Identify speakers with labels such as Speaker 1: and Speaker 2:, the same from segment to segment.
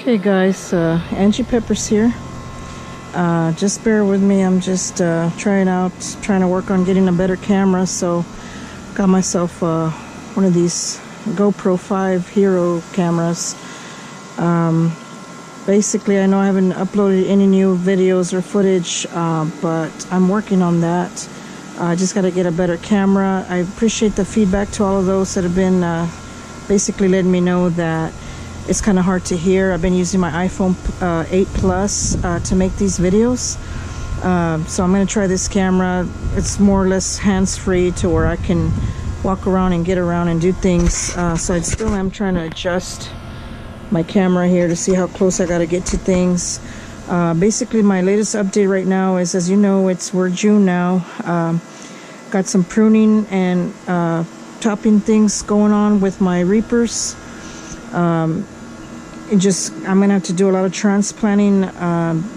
Speaker 1: Okay guys, Angie Peppers here. Just bear with me. I'm just trying to work on getting a better camera. So got myself one of these GoPro 5 Hero cameras. Basically, I know I haven't uploaded any new videos or footage, but I'm working on that. I just got to get a better camera. I appreciate the feedback to all of those that have been basically letting me know that it's kind of hard to hear. I've been using my iPhone 8 Plus to make these videos. So I'm going to try this camera. It's more or less hands-free to where I can walk around and get around and do things. So I still am trying to adjust my camera here to see how close I got to get to things. Basically, my latest update right now is, as you know, we're June now. Got some pruning and topping things going on with my reapers. I'm gonna have to do a lot of transplanting.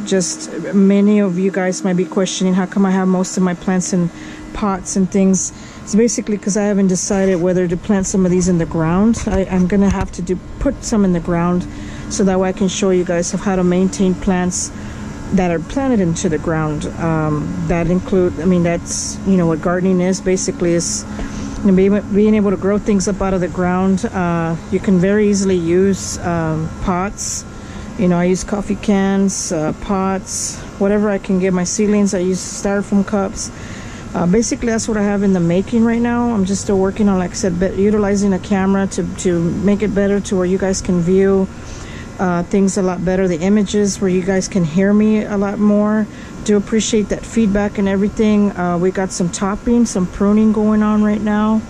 Speaker 1: Just many of you guys might be questioning how come I have most of my plants in pots and things. It's basically because I haven't decided whether to plant some of these in the ground. I'm gonna have to put some in the ground so that way I can show you guys of how to maintain plants that are planted into the ground. That include, I mean, that's, you know, what gardening is basically, is being able to grow things up out of the ground. You can very easily use pots. You know, I use coffee cans, pots, whatever I can get. My seedlings, I use styrofoam cups. Basically, that's what I have in the making right now. I'm just still working on, like I said, utilizing a camera to make it better to where you guys can view things a lot better. The images where you guys can hear me a lot more. Do appreciate that feedback and everything. We got some topping, some pruning going on right now.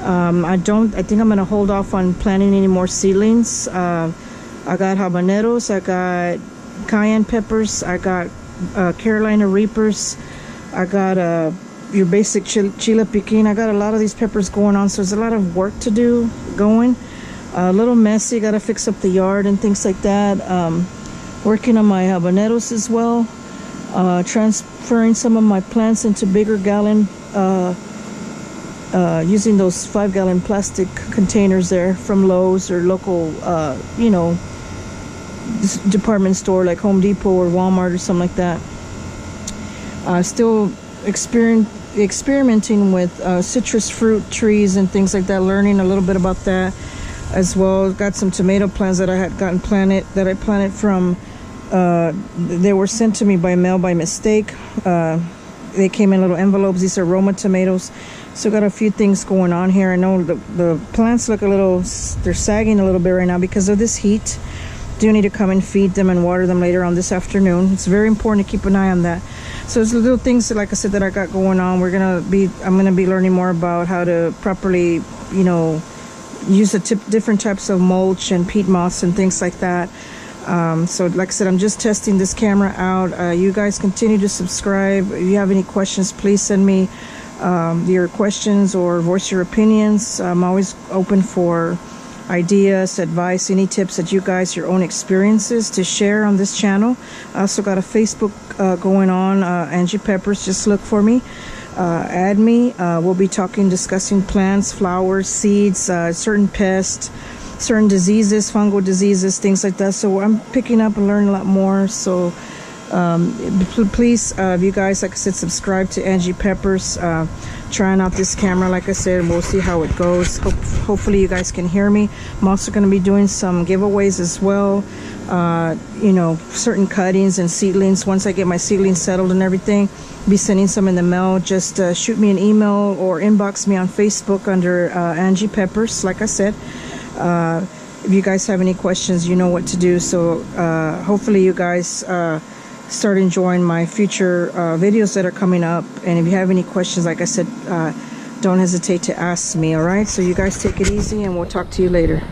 Speaker 1: I think I'm gonna hold off on planting any more seedlings. I got habaneros, I got cayenne peppers, I got Carolina Reapers, I got your basic chile piquin. I got a lot of these peppers going on, so there's a lot of work to do going. A little messy, gotta fix up the yard and things like that. Working on my habaneros as well. Transferring some of my plants into bigger gallon, using those 5-gallon plastic containers there from Lowe's or local, you know, department store like Home Depot or Walmart or something like that. Still experimenting with citrus fruit trees and things like that, learning a little bit about that as well. Got some tomato plants that I had gotten planted, that I planted from they were sent to me by mail by mistake. They came in little envelopes. These are Roma tomatoes. So got a few things going on here. I know the plants look a little, they're sagging a little bit right now because of this heat. Do need to come and feed them and water them later on this afternoon. It's very important to keep an eye on that. So there's little things that, like I said, that I got going on. I'm gonna be learning more about how to properly, you know, use different types of mulch and peat moss and things like that. So like I said, I'm just testing this camera out. You guys continue to subscribe. If you have any questions, please send me your questions or voice your opinions. I'm always open for ideas, advice, any tips that you guys, your own experiences to share on this channel. I also got a Facebook going on, Angie Peppers. Just look for me, add me. We'll be discussing plants, flowers, seeds, certain pests, certain diseases, fungal diseases, things like that. So I'm picking up and learning a lot more. So please, if you guys, like I said, subscribe to Angie Peppers. Trying out this camera, like I said, we'll see how it goes. Hopefully you guys can hear me. I'm also going to be doing some giveaways as well. You know, certain cuttings and seedlings. Once I get my seedlings settled and everything, be sending some in the mail. Just shoot me an email or inbox me on Facebook under Angie Peppers, like I said. If you guys have any questions, you know what to do. So hopefully you guys start enjoying my future videos that are coming up. And if you have any questions, like I said, don't hesitate to ask me. All right, so you guys take it easy and we'll talk to you later.